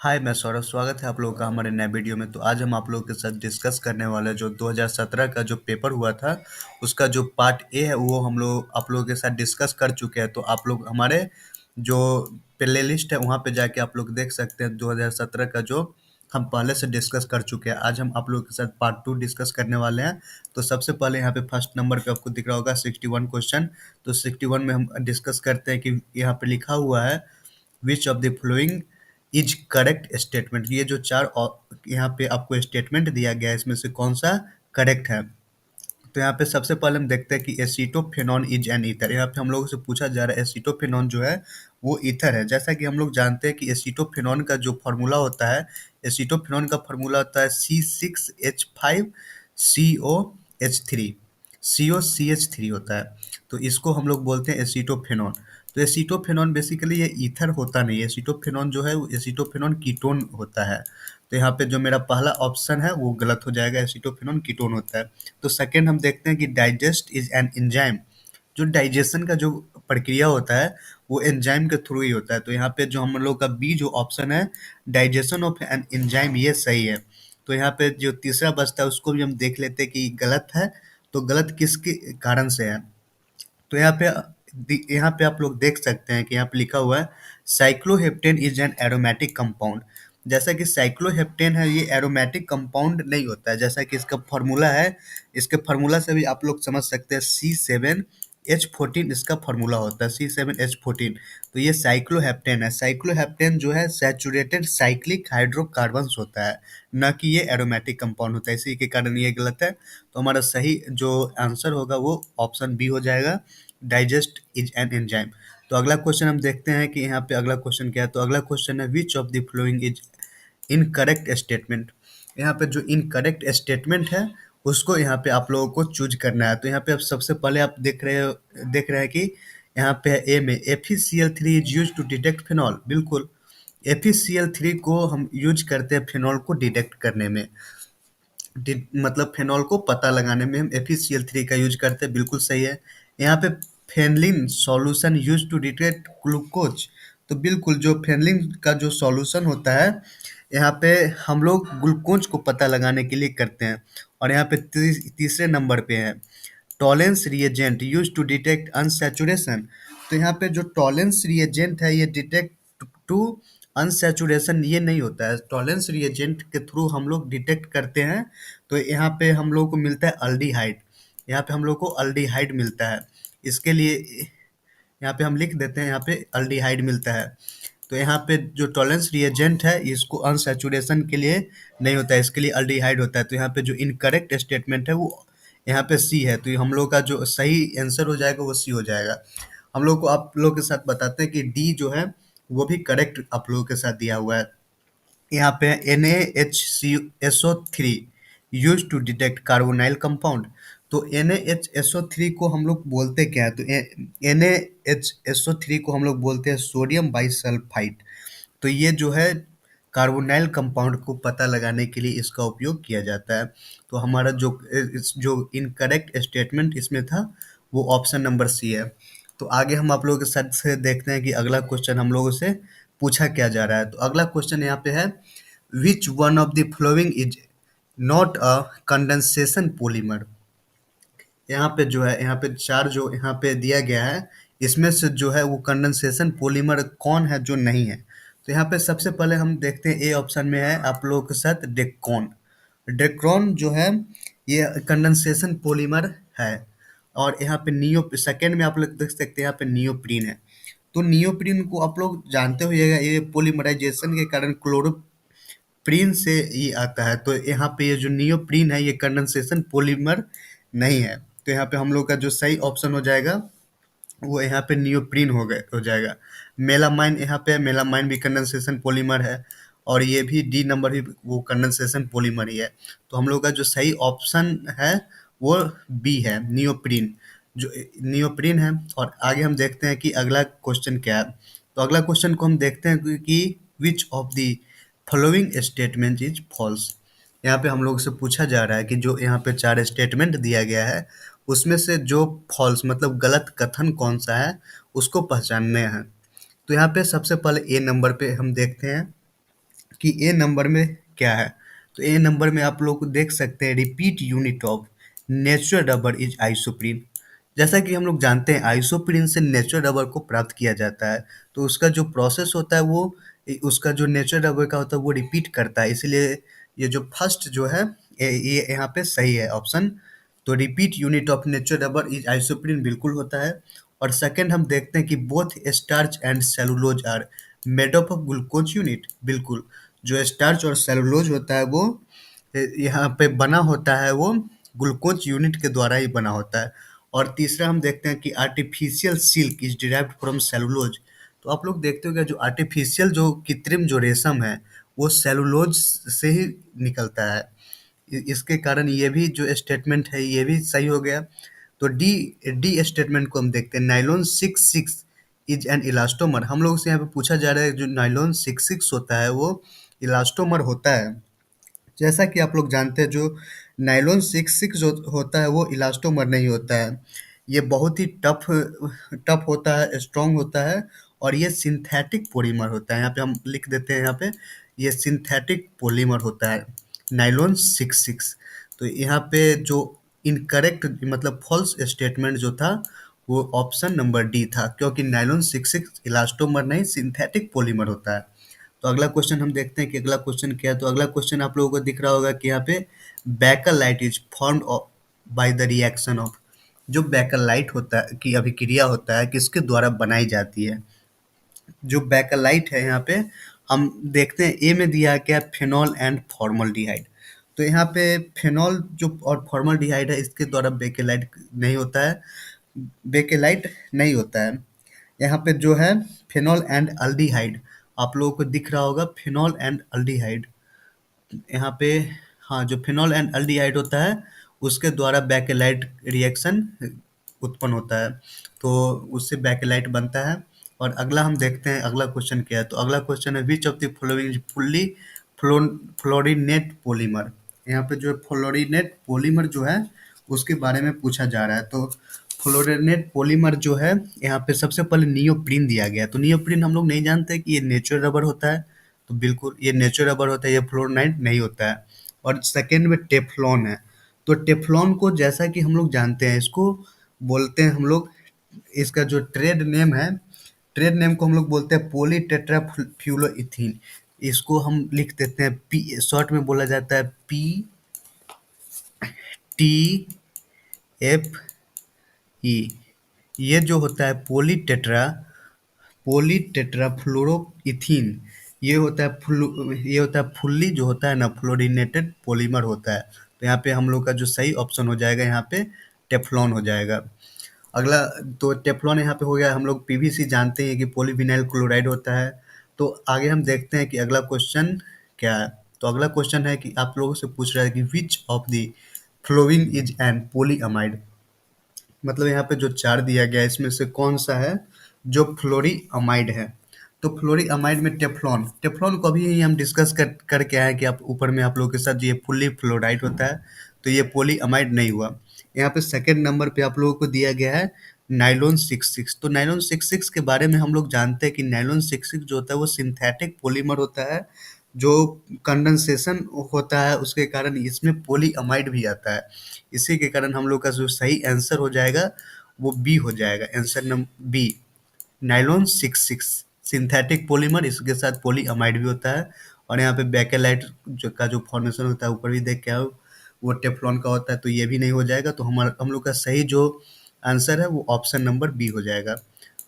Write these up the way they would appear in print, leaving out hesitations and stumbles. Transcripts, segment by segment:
हाय, मैं सौरभ। स्वागत है आप लोगों का हमारे नए वीडियो में। तो आज हम आप लोगों के साथ डिस्कस करने वाले हैं जो 2017 का जो पेपर हुआ था, उसका जो पार्ट ए है वो हम लोग आप लोगों के साथ डिस्कस कर चुके हैं। तो आप लोग हमारे जो प्ले लिस्ट है वहाँ पे जाके आप लोग देख सकते हैं 2017 का जो हम पहले से डिस्कस कर चुके हैं। आज हम आप लोगों के साथ पार्ट 2 डिस्कस करने वाले हैं। तो सबसे पहले यहाँ पे फर्स्ट नंबर पे आपको दिख रहा होगा 61 क्वेश्चन। तो 61 में हम डिस्कस करते हैं कि यहाँ पे लिखा हुआ है which of the following is correct statement. ये जो यहाँ पे आपको स्टेटमेंट दिया गया है इसमें से कौन सा करेक्ट है। तो यहाँ पे सबसे पहले हम देखते हैं कि एसीटोफेनॉन इज एन ईथर। यहाँ पे हम लोगों से पूछा जा रहा है एसीटोफेनॉन जो है वो ईथर है। जैसा कि हम लोग जानते हैं कि एसीटोफेनॉन का जो फार्मूला होता है, एसीटोफेनॉन का फार्मूला होता है C6H5COH3। COCH3 होता है। तो इसको हम लोग बोलते हैं एसीटोफेनॉन। तो एसीटोफेनॉन बेसिकली ये ईथर होता नहीं है। एसीटोफेनॉन जो है वो एसीटोफेनॉन कीटोन होता है। तो यहाँ पे जो मेरा पहला ऑप्शन है वो गलत हो जाएगा, एसीटोफेनॉन कीटोन होता है। तो सेकंड हम देखते हैं कि डाइजेस्ट इज एन एंजाइम। जो डाइजेशन का जो प्रक्रिया होता है वो एंजाइम के थ्रू ही होता है। तो यहाँ पे जो हम लोग का बी जो ऑप्शन है, डाइजेशन ऑफ एन एंजाइम, ये सही है। तो यहाँ पे जो तीसरा बचता है उसको भी हम देख लेते हैं कि गलत है। तो गलत किसके कारण से है। तो यहाँ पे आप लोग देख सकते हैं कि यहाँ पे लिखा हुआ है साइक्लोहेप्टेन इज एन एरोमेटिक कंपाउंड। जैसा कि साइक्लोहेप्टेन है ये एरोमेटिक कंपाउंड नहीं होता है। जैसा कि इसका फार्मूला है, इसके फार्मूला से भी आप लोग समझ सकते हैं C7H14 इसका फार्मूला होता है, C7H14। तो ये साइक्लोहेप्टेन है। साइक्लोहेप्टेन जो है सैचुरेटेड साइक्लिक हाइड्रोकार्बन्स होता है, न कि ये एरोमेटिक कंपाउंड होता है। इसी के कारण ये गलत है। तो हमारा सही जो आंसर होगा वो ऑप्शन बी हो जाएगा, डाइजेस्ट इज एन एंजाइम। तो अगला क्वेश्चन हम देखते हैं कि यहाँ पे अगला क्वेश्चन क्या है। तो अगला क्वेश्चन है which of the following is incorrect statement. यहाँ पे जो इनकरेक्ट स्टेटमेंट है उसको यहाँ पे आप लोगों को चूज करना है। तो यहाँ पे आप सबसे पहले आप देख रहे हैं कि यहाँ पे ए में FeCl3 is use to detect phenol. बिल्कुल, FeCl3 को हम यूज करते हैं फिनॉल को डिटेक्ट करने में। मतलब फेनॉल को पता लगाने में हम FeCl3 का यूज करते हैं। बिल्कुल सही है। यहाँ पे Fehling solution use to detect glucose. तो बिल्कुल जो फेनलिन का जो सॉल्यूशन होता है यहाँ पे हम लोग ग्लूकोज को पता लगाने के लिए करते हैं। और यहाँ पे तीसरे नंबर पे है Tollens reagent use to detect unsaturation. तो यहाँ पे जो टॉलेंस रिएजेंट है ये डिटेक्ट टू अनसैचुरेशन ये नहीं होता है। टॉलेंस रिएजेंट के थ्रू हम लोग डिटेक्ट करते हैं। तो यहाँ पे हम लोग को मिलता है अल्डिहाइड। यहाँ पे हम लोग को अल्डिहाइड मिलता है। इसके लिए यहाँ पे हम लिख देते हैं, यहाँ पे अल्डिहाइड मिलता है। तो यहाँ पे जो टॉलेंस रिएजेंट है इसको अनसैचुरेशन के लिए नहीं होता है, इसके लिए अल्डिहाइड होता है। तो यहाँ पे जो इनकरेक्ट स्टेटमेंट है वो यहाँ पे सी है। तो ये हम लोग का जो सही आंसर हो जाएगा वो सी हो जाएगा। हम लोग को आप लोग के साथ बताते हैं कि डी जो है वो भी करेक्ट आप लोगों के साथ दिया हुआ है। यहाँ पे NaHCSO3 use to detect carbonyl compound. तो NaHSO3 को हम लोग बोलते क्या है। तो NaHSO3 को हम लोग बोलते हैं सोडियम बाइसल्फाइड। तो ये जो है कार्बोनाइल कंपाउंड को पता लगाने के लिए इसका उपयोग किया जाता है। तो हमारा जो इनकरेक्ट स्टेटमेंट इसमें था वो ऑप्शन नंबर सी है। तो आगे हम आप लोगों के साथ से देखते हैं कि अगला क्वेश्चन हम लोगों से पूछा क्या जा रहा है। तो अगला क्वेश्चन यहाँ पे है which one of the following is not a condensation polymer. यहाँ पे जो है यहाँ पे चार जो यहाँ पे दिया गया है इसमें से जो है वो कंडेंसेशन पॉलीमर कौन है जो नहीं है। तो यहाँ पे सबसे पहले हम देखते हैं ए ऑप्शन में है आप लोगों के साथ डेक्कॉन। डेक्कॉन जो है ये कंडेंसेशन पॉलीमर है। और यहाँ पे नियो सेकेंड में आप लोग देख सकते हैं यहाँ पे नियोप्रीन है। तो नियोप्रीन को आप लोग जानते होइएगा, ये पॉलीमराइजेशन के कारण क्लोरोप्रीन से ये आता है। तो यहाँ पे ये जो नियोप्रीन है ये कंडेंसेशन पॉलीमर नहीं है। तो यहाँ पे हम लोग का जो सही ऑप्शन हो जाएगा वो यहाँ पे नियोप्रीन हो जाएगा। मेलामाइन यहाँ पे मेलामाइन भी कंडेंसेशन पॉलीमर है। और ये भी डी नंबर भी वो कंडेंसेशन पॉलीमर ही है। तो हम लोग का जो सही ऑप्शन है वो बी है, नियोप्रीन। जो नियोप्रीन है। और आगे हम देखते हैं कि अगला क्वेश्चन क्या है। तो अगला क्वेश्चन को हम देखते हैं कि which of the following statement is false. यहाँ पे हम लोग से पूछा जा रहा है कि जो यहाँ पे चार स्टेटमेंट दिया गया है उसमें से जो फॉल्स मतलब गलत कथन कौन सा है उसको पहचानने हैं। तो यहाँ पे सबसे पहले ए नंबर पे हम देखते हैं कि ए नंबर में क्या है। तो ए नंबर में आप लोग को देख सकते हैं, repeat unit of natural rubber is isoprene. जैसा कि हम लोग जानते हैं आइसोप्रीन से नेचुरल रबर को प्राप्त किया जाता है। तो उसका जो प्रोसेस होता है वो उसका जो नेचुरल रबर का होता है वो रिपीट करता है, इसलिए ये जो फर्स्ट जो है ये यहाँ पे सही है ऑप्शन। तो repeat unit of natural rubber is isoprene बिल्कुल होता है। और सेकंड हम देखते हैं कि both starch and cellulose are made up of glucose unit, बिल्कुल। जो स्टार्च और सेलुलोज होता है वो यहाँ पे बना होता है, वो ग्लूकोज यूनिट के द्वारा ही बना होता है। और तीसरा हम देखते हैं कि artificial silk is derived from cellulose. तो आप लोग देखते हो कि जो आर्टिफिशियल जो कृत्रिम जो रेशम है वो सेलुलोज से ही निकलता है। इसके कारण ये भी जो स्टेटमेंट है ये भी सही हो गया। तो डी डी स्टेटमेंट को हम देखते हैं, nylon six six is an elastomer. हम लोग से यहाँ पे पूछा जा रहा है जो नाइलॉन सिक्स सिक्स होता है वो इलास्टोमर होता है। जैसा कि आप लोग जानते हैं जो नायलॉन सिक्स सिक्स जो होता है वो इलास्टोमर नहीं होता है। ये बहुत ही टफ टफ होता है, स्ट्रांग होता है। और ये सिंथेटिक पॉलीमर होता है, यहाँ पे हम लिख देते हैं यहाँ पे, ये सिंथेटिक पॉलीमर होता है नायलॉन सिक्स सिक्स। तो यहाँ पे जो इनकरेक्ट मतलब फॉल्स स्टेटमेंट जो था वो ऑप्शन नंबर डी था, क्योंकि नायलॉन सिक्स सिक्स इलास्टोमर नहीं सिंथेटिक पॉलीमर होता है। तो अगला क्वेश्चन हम देखते हैं कि अगला क्वेश्चन क्या है। तो अगला क्वेश्चन आप लोगों को दिख रहा होगा कि यहाँ पे Bakelite is formed by the reaction of. जो बैकलाइट होता है की अभिक्रिया होता है किसके द्वारा बनाई जाती है। जो बैकलाइट है यहाँ पे हम देखते हैं ए में दिया है क्या, फेनॉल एंड फॉर्मल्डिहाइड। तो यहाँ पे फेनॉल जो और फॉर्मल्डिहाइड है इसके द्वारा बेकेलाइट नहीं होता है, बेकेलाइट नहीं होता है। यहाँ पे जो है फेनॉल एंड अल्डिहाइड, आप लोगों को दिख रहा होगा फेनॉल एंड अल्डिहाइड यहाँ पे। हाँ, जो फेनॉल एंड अल्डिहाइड होता है उसके द्वारा बैकेलाइट रिएक्शन उत्पन्न होता है, तो उससे बैकेलाइट बनता है। और अगला हम देखते हैं अगला क्वेश्चन क्या है। तो अगला क्वेश्चन है which of the following fully fluorinate polymer. यहाँ पे जो फ्लोरिनेट पॉलीमर जो है उसके बारे में पूछा जा रहा है। तो फ्लोरिनेट पॉलीमर जो है यहाँ पे सबसे पहले नियोप्रीन दिया गया। तो नियोप्रीन हम लोग नहीं जानते कि ये नेचुरल रबर होता है, तो बिल्कुल ये नेचुरल रबर होता है, ये फ्लोराइड नहीं होता है। और सेकेंड में टेफ्लॉन है। तो टेफ्लॉन को जैसा कि हम लोग जानते हैं इसको बोलते हैं हम लोग, इसका जो ट्रेड नेम है, ट्रेड नेम को हम लोग बोलते हैं पॉली टेट्राफ्लुओइथीन। इसको हम लिख देते हैं पी, शॉर्ट में बोला जाता है PTFE। ये जो होता है पॉलीटेट्राफ्लोरोइथीन, ये होता है फुल्ली जो होता है ना फ्लोरिनेटेड पॉलीमर होता है। तो यहाँ पे हम लोग का जो सही ऑप्शन हो जाएगा यहाँ पे टेफ्लॉन हो जाएगा। अगला तो टेफ्लॉन यहाँ पे हो गया। हम लोग पीवीसी जानते हैं कि पॉलीविनाइल क्लोराइड होता है। तो आगे हम देखते हैं कि अगला क्वेश्चन क्या है। तो अगला क्वेश्चन है कि आप लोगों से पूछ रहा है कि which of the following is an polyamide. मतलब यहाँ पे जो चार दिया गया है इसमें से कौन सा है जो फ्लोरीअमाइड है। तो फ्लोरीअमाइड में टेफ्लॉन, टेफ्लॉन को अभी ही हम डिस्कस करके आए कि आप ऊपर में आप लोगों के साथ ये फुल्ली फ्लोराइड होता है, तो ये पोलीअमाइड नहीं हुआ। यहाँ पे सेकंड नंबर पे आप लोगों को दिया गया है नाइलॉन सिक्स सिक्स। तो नाइलॉन सिक्स सिक्स के बारे में हम लोग जानते हैं कि नाइलॉन सिक्स सिक्स जो होता है वो सिंथेटिक पॉलीमर होता है, जो कंडेंसेशन होता है उसके कारण इसमें पॉलीअमाइड भी आता है। इसी के कारण हम लोग का जो सही आंसर हो जाएगा वो बी हो जाएगा, answer number B, nylon six six synthetic polymer, इसके साथ पॉलीअमाइड भी होता है। और यहाँ पे बैकेलाइट जो फॉर्मेशन होता है ऊपर भी देख के आओ वो टेफ्लॉन का होता है, तो ये भी नहीं हो जाएगा। तो हम लोग का सही जो आंसर है वो ऑप्शन नंबर बी हो जाएगा।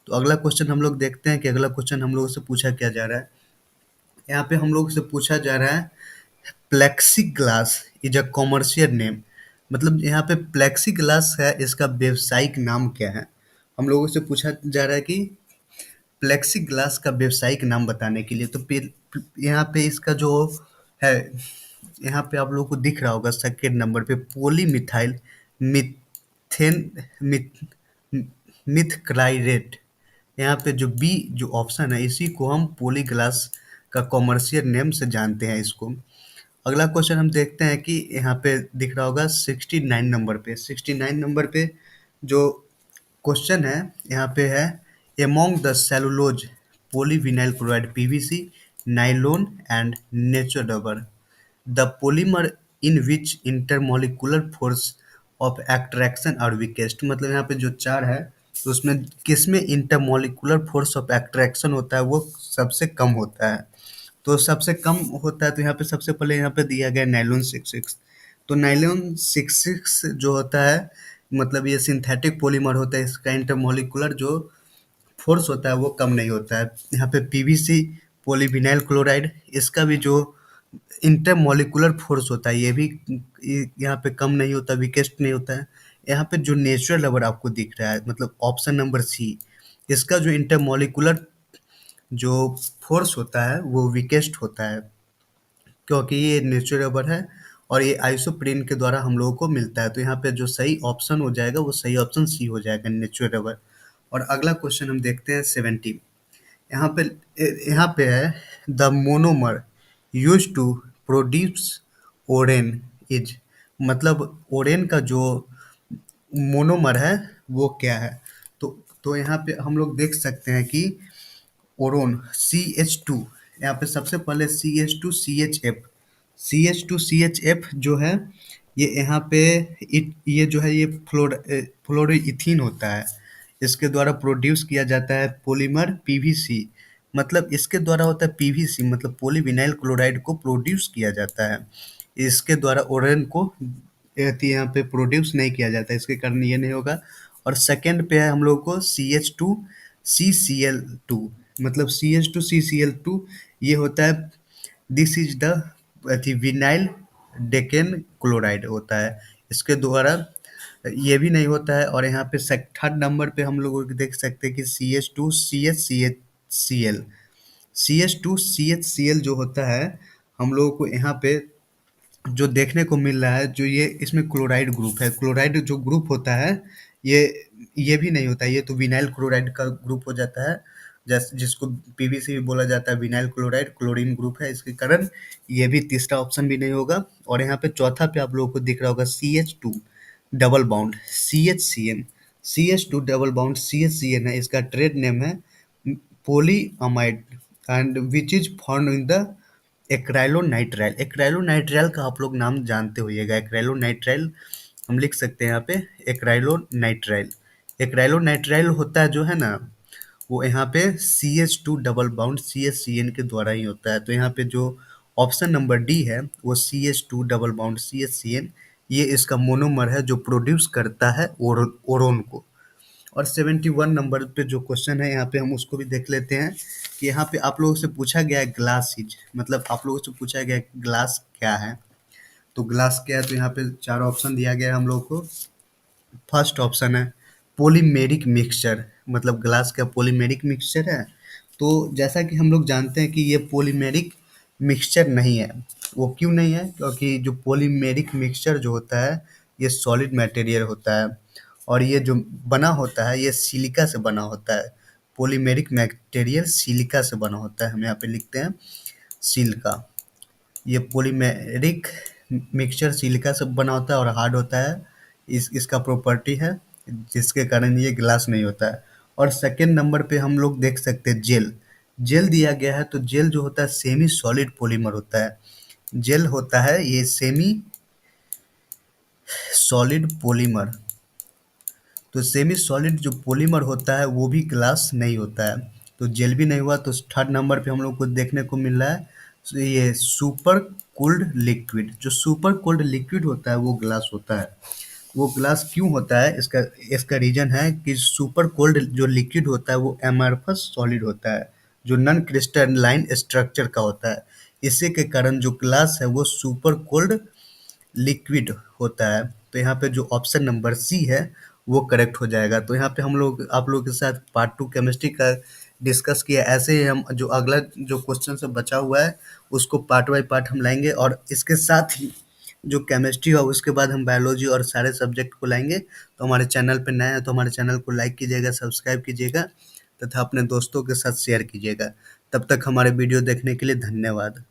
तो अगला क्वेश्चन हम लोग देखते हैं कि अगला क्वेश्चन हम लोगों से पूछा क्या जा रहा है। यहाँ पे हम लोग से पूछा जा रहा है plexiglass is a commercial name. मतलब यहाँ पे प्लेक्सीग्लास है, इसका व्यवसायिक नाम क्या है। हम लोगों से पूछा जा रहा है कि प्लेक्सीग्लास का व्यवसायिक नाम बताने के लिए। तो यहाँ पे इसका जो है, यहाँ पे आप लोगों को दिख रहा होगा सेकेंड नंबर पे पॉलीमिथाइल मिथेन मिथ मिथक्लाइरेट। यहाँ पे जो बी जो ऑप्शन है इसी को हम पॉलीग्लास का कॉमर्शियल नेम से जानते हैं इसको। अगला क्वेश्चन हम देखते हैं कि यहाँ पे दिख रहा होगा 69 नंबर पे, 69 नंबर पे जो क्वेश्चन है यहाँ पे है, among the cellulose polyvinyl chloride PVC nylon and natural rubber. The polymer in which intermolecular force of attraction are weakest, मतलब यहाँ पे जो चार है तो उसमें किसमें इंटरमोलिकुलर फोर्स ऑफ एट्रैक्शन होता है वो सबसे कम होता है। तो सबसे कम होता है तो यहाँ पे सबसे पहले यहाँ पे दिया गया नायलॉन 66। तो नायलॉन 66 जो होता है मतलब ये सिंथेटिक पॉलीमर होता है, इसका इंटरमोलिकुलर जो फोर्स होता है वो कम नहीं होता है। यहाँ पे पीवीसी पॉलीविनाइल क्लोराइड, इसका भी जो इंटरमोलिकुलर फोर्स होता है ये भी यहाँ पे कम नहीं होता, वीकेस्ट नहीं होता है। यहाँ पे जो नेचुरल रबर आपको दिख रहा है मतलब ऑप्शन नंबर सी, इसका जो इंटरमोलिकुलर जो फोर्स होता है वो वीकेस्ट होता है, क्योंकि ये नेचुरल रबर है और ये आइसोप्रीन के द्वारा हम लोगों को मिलता है। तो यहाँ पे जो सही ऑप्शन हो जाएगा वो सही ऑप्शन सी हो जाएगा, नेचुरल रबर। और अगला क्वेश्चन हम देखते हैं 70। यहाँ पे यहाँ पे है the monomer use to produce Orlon is, मतलब ओरेन का जो मोनोमर है वो क्या है। तो यहाँ पे हम लोग देख सकते हैं कि ओरोन CH2, यहाँ पे सबसे पहले CH2CHF जो है ये यहाँ पे ये जो है ये फ्लोरोइथीन होता है, इसके द्वारा प्रोड्यूस किया जाता है पॉलीमर पीवीसी, मतलब इसके द्वारा होता है पीवीसी मतलब पॉलीविनाइल क्लोराइड को प्रोड्यूस किया जाता है, इसके द्वारा ओरेन को यहाँ पे प्रोड्यूस नहीं किया जाता है, इसके कारण ये नहीं होगा। और सेकंड पे है हम लोग को CH2CCl2, मतलब CH2CCl2 ये होता है, this is the vinyl decane chloride होता है, इसके द्वारा ये भी नहीं होता है। और यहाँ पे थर्ड नंबर पे हम लोग देख सकते हैं कि CH2CHCl जो होता है हम लोगों को यहाँ पे जो देखने को मिल रहा है, जो ये इसमें क्लोराइड ग्रुप है, क्लोराइड जो ग्रुप होता है ये ये भी नहीं होता है, ये तो विनाइल क्लोराइड का ग्रुप हो जाता है, जिसको पीवीसी भी बोला जाता है। विनाइल क्लोराइड क्लोरीन ग्रुप है, इसके कारण ये भी तीसरा ऑप्शन भी नहीं होगा। और यहाँ पे चौथा पे आप लोगों को दिख रहा होगा CH2 double bound CHCN, CH2 double bound CHCN है, इसका ट्रेड नेम है poly amide and which is found in the acrylonitrile. Acrylonitrile का आप लोग नाम जानते होइएगा, एक्राइलोनाइट्राइल हम लिख सकते हैं यहाँ पे एक्राइलोनाइट्राइल। एक्राइलोनाइट्राइल होता है जो है ना वो यहाँ पे CH2 डबल बाउंड CHCN के द्वारा ही होता है। तो यहाँ पे जो ऑप्शन नंबर डी है वो CH2 डबल बाउंड CHCN ये इसका मोनोमर है जो प्रोड्यूस करता है ओरोन को। और 71 नंबर पे जो क्वेश्चन है यहाँ पे हम उसको भी देख लेते हैं कि यहाँ पे आप लोगों से पूछा गया है ग्लास इज, मतलब आप लोगों से पूछा गया है ग्लास क्या है। तो ग्लास क्या है, तो यहाँ पे चार ऑप्शन दिया गया है हम लोग को। फर्स्ट ऑप्शन है पॉलीमेरिक मिक्सचर, मतलब ग्लास का पॉलीमेरिक मिक्सचर है। तो जैसा कि हम लोग जानते हैं कि ये पॉलीमेरिक मिक्सचर नहीं है। वो क्यों नहीं है, क्योंकि जो पॉलीमेरिक मिक्सचर जो होता है ये सॉलिड मटेरियल होता है और ये जो बना होता है ये सिलिका से बना होता है। पॉलीमेरिक मटेरियल सिलिका से बना होता है, हम यहाँ पे लिखते हैं सिलिका। ये पॉलीमेरिक मिक्सचर सिलिका से बना होता है और हार्ड होता है, इसका प्रॉपर्टी है जिसके कारण ये ग्लास नहीं होता है। और सेकंड नंबर पे हम लोग देख सकते हैं जेल, जेल दिया गया है। तो जेल जो होता है सेमी सॉलिड पॉलीमर होता है, जेल होता है ये सेमी सॉलिड पॉलीमर। तो सेमी सॉलिड जो पॉलीमर होता है वो भी ग्लास नहीं होता है, तो जेल भी नहीं हुआ। तो थर्ड नंबर पे हम लोग को देखने को मिल रहा है तो ये सुपर कोल्ड लिक्विड, जो सुपर कोल्ड लिक्विड होता है वो ग्लास होता है। वो ग्लास क्यों होता है, इसका इसका रीजन है कि सुपर कोल्ड जो लिक्विड होता है वो एमरफस सॉलिड होता है, जो नॉन क्रिस्टलाइन स्ट्रक्चर का होता है। इसी के कारण जो ग्लास है वो सुपर कोल्ड लिक्विड होता है। तो यहाँ पे जो ऑप्शन नंबर सी है वो करेक्ट हो जाएगा। तो यहाँ पे हम लोग आप लोगों के साथ पार्ट 2 केमिस्ट्री का डिस्कस किया। ऐसे ही हम जो अगला जो क्वेश्चन से बचा हुआ है उसको पार्ट बाय पार्ट हम लाएंगे, और इसके साथ ही जो केमिस्ट्री हो उसके बाद हम बायोलॉजी और सारे सब्जेक्ट को लाएंगे। तो हमारे चैनल पे नए हैं तो हमारे चैनल को लाइक कीजिएगा, सब्सक्राइब कीजिएगा तथा अपने दोस्तों के साथ शेयर कीजिएगा। तब तक हमारे वीडियो देखने के लिए धन्यवाद।